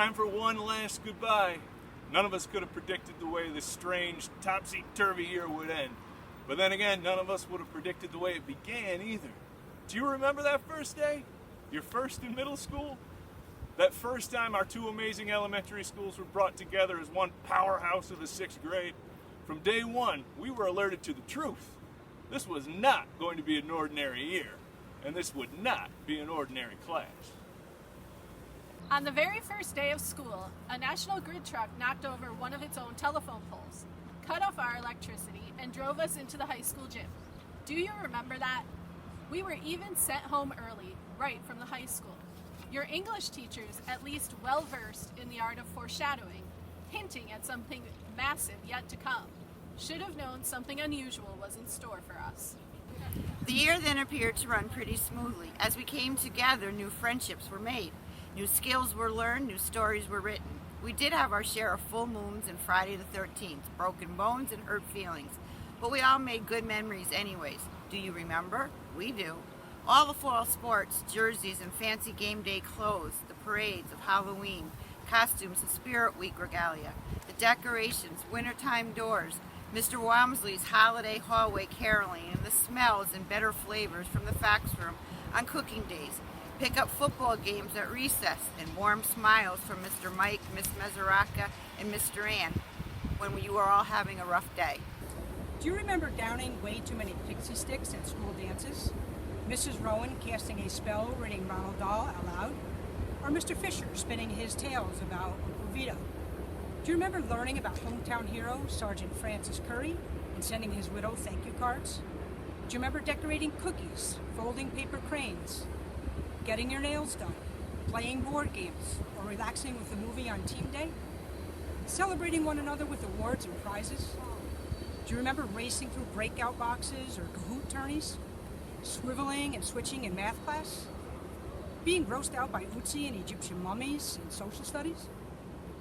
time for one last goodbye. None of us could have predicted the way this strange, topsy-turvy year would end. But then again, none of us would have predicted the way it began either. Do you remember that first day? Your first in middle school? That first time our two amazing elementary schools were brought together as one powerhouse of the 6th grade? From day one, we were alerted to the truth. This was not going to be an ordinary year, and this would not be an ordinary class. On the very first day of school, a National Grid truck knocked over one of its own telephone poles, cut off our electricity, and drove us into the high school gym. Do you remember that? We were even sent home early, right from the high school. Your English teachers, at least well-versed in the art of foreshadowing, hinting at something massive yet to come, should have known something unusual was in store for us. The year then appeared to run pretty smoothly. As we came together, new friendships were made. New skills were learned, new stories were written. We did have our share of full moons and Friday the 13th, broken bones and hurt feelings. But we all made good memories anyways. Do you remember? We do. All the fall sports, jerseys, and fancy game day clothes, the parades of Halloween, costumes and Spirit Week regalia, the decorations, wintertime doors, Mr. Walmsley's holiday hallway caroling, and the smells and better flavors from the fax room on cooking days, pick-up football games at recess, and warm smiles from Mr. Mike, Miss Mezzaraca, and Mr. Ann when you were all having a rough day. Do you remember downing way too many pixie sticks at school dances? Mrs. Rowan casting a spell reading Ronald Dahl out loud? Or Mr. Fisher spinning his tales about Uncle Vito? Do you remember learning about hometown hero Sergeant Francis Curry and sending his widow thank you cards? Do you remember decorating cookies, folding paper cranes, getting your nails done, playing board games, or relaxing with a movie on team day? Celebrating one another with awards and prizes? Do you remember racing through breakout boxes or Kahoot tourneys? Swiveling and switching in math class? Being grossed out by Utsi and Egyptian mummies in social studies?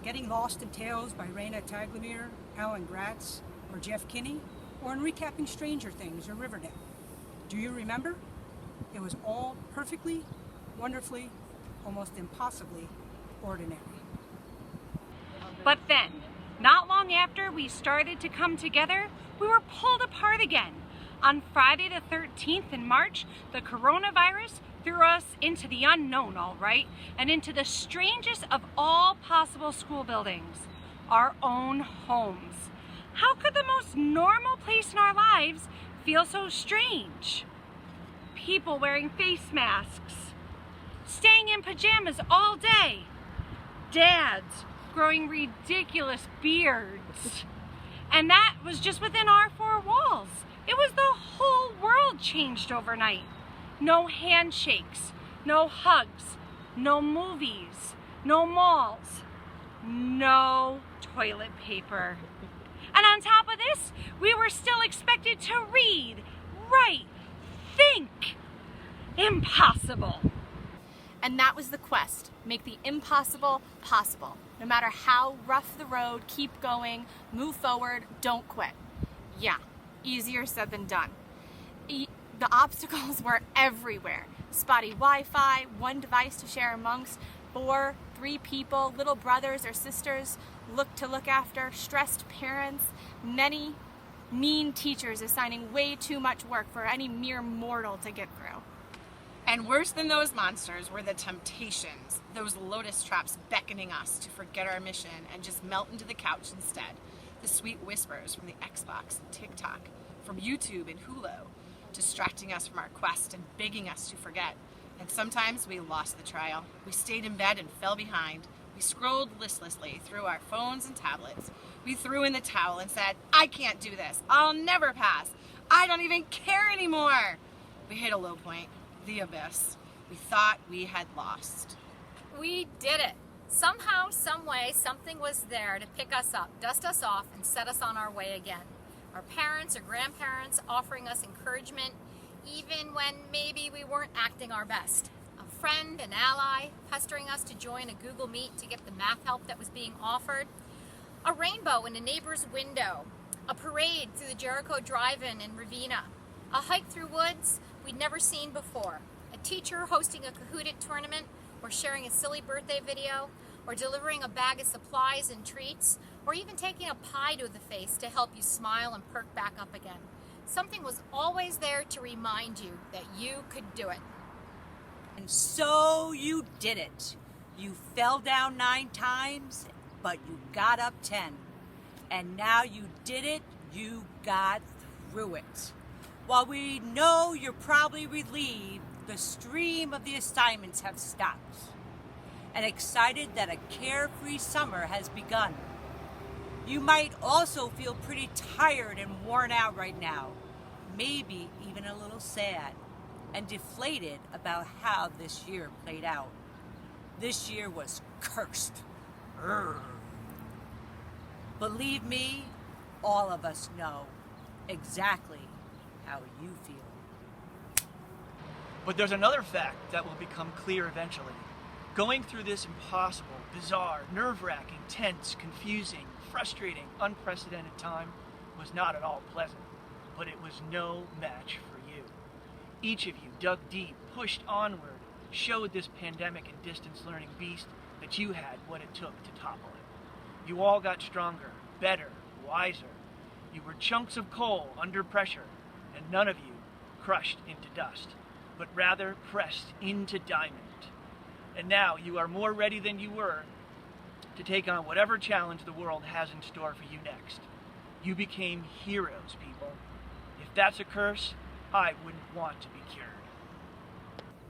Getting lost in tales by Raina Taglamir, Alan Gratz, or Jeff Kinney? Or in recapping Stranger Things or Riverdale? Do you remember? It was all perfectly, wonderfully, almost impossibly ordinary. But then, not long after we started to come together, we were pulled apart again. On Friday the 13th in March, the coronavirus threw us into the unknown, all right, and into the strangest of all possible school buildings, our own homes. How could the most normal place in our lives feel so strange? People wearing face masks, staying in pajamas all day, dads growing ridiculous beards. And that was just within our four walls. It was the whole world changed overnight. No handshakes, no hugs, no movies, no malls, no toilet paper. And on top of this, we were still expected to read, write, think. Impossible. And that was the quest, make the impossible possible. No matter how rough the road, keep going, move forward, don't quit. Yeah, easier said than done. The obstacles were everywhere. Spotty Wi-Fi, one device to share amongst 3 people, little brothers or sisters to look after, stressed parents, many mean teachers assigning way too much work for any mere mortal to get through. And worse than those monsters were the temptations, those lotus traps beckoning us to forget our mission and just melt into the couch instead. The sweet whispers from the Xbox and TikTok, from YouTube and Hulu, distracting us from our quest and begging us to forget. And sometimes we lost the trial. We stayed in bed and fell behind. We scrolled listlessly through our phones and tablets. We threw in the towel and said, I can't do this. I'll never pass. I don't even care anymore. We hit a low point. The abyss. We thought we had lost. We did it. Somehow, some way, something was there to pick us up, dust us off, and set us on our way again. Our parents or grandparents offering us encouragement, even when maybe we weren't acting our best. A friend, an ally, pestering us to join a Google Meet to get the math help that was being offered. A rainbow in a neighbor's window. A parade through the Jericho Drive-In in Ravenna. A hike through woods we'd never seen before. A teacher hosting a Kahoot tournament or sharing a silly birthday video. or delivering a bag of supplies and treats, or even taking a pie to the face to help you smile and perk back up again. Something was always there to remind you that you could do it. And so you did it. You fell down 9 times, but you got up 10. And now you did it, you got through it. While we know you're probably relieved, the stream of the assignments have stopped, and excited that a carefree summer has begun. You might also feel pretty tired and worn out right now, maybe even a little sad and deflated about how this year played out. This year was cursed. Believe me, all of us know exactly how you feel. But there's another fact that will become clear eventually. Going through this impossible, bizarre, nerve-wracking, tense, confusing, frustrating, unprecedented time was not at all pleasant, but it was no match for you. Each of you dug deep, pushed onward, showed this pandemic and distance learning beast that you had what it took to topple it. You all got stronger, better, wiser. You were chunks of coal under pressure, and none of you crushed into dust, but rather pressed into diamond. And now you are more ready than you were to take on whatever challenge the world has in store for you next. You became heroes, people. If that's a curse, I wouldn't want to be cured.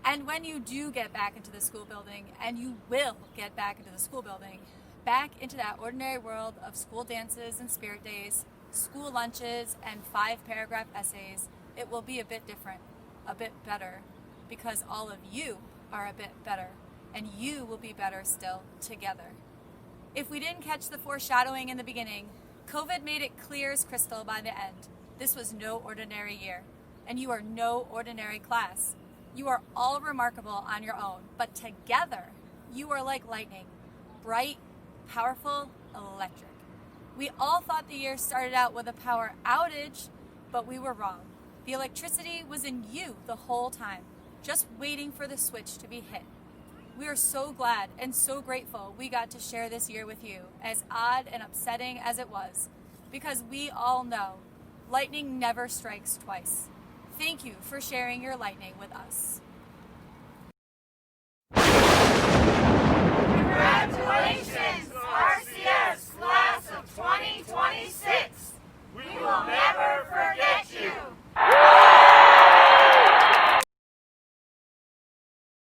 And when you do get back into the school building, and you will get back into the school building, back into that ordinary world of school dances and spirit days, school lunches, and 5-paragraph essays, it will be a bit different, a bit better, because all of you are a bit better, and you will be better still together. If we didn't catch the foreshadowing in the beginning, COVID made it clear as crystal by the end. This was no ordinary year, and you are no ordinary class. You are all remarkable on your own, but together, you are like lightning, bright, powerful, electric. We all thought the year started out with a power outage, but we were wrong. The electricity was in you the whole time, just waiting for the switch to be hit. We are so glad and so grateful we got to share this year with you, as odd and upsetting as it was, because we all know lightning never strikes twice. Thank you for sharing your lightning with us. Congratulations!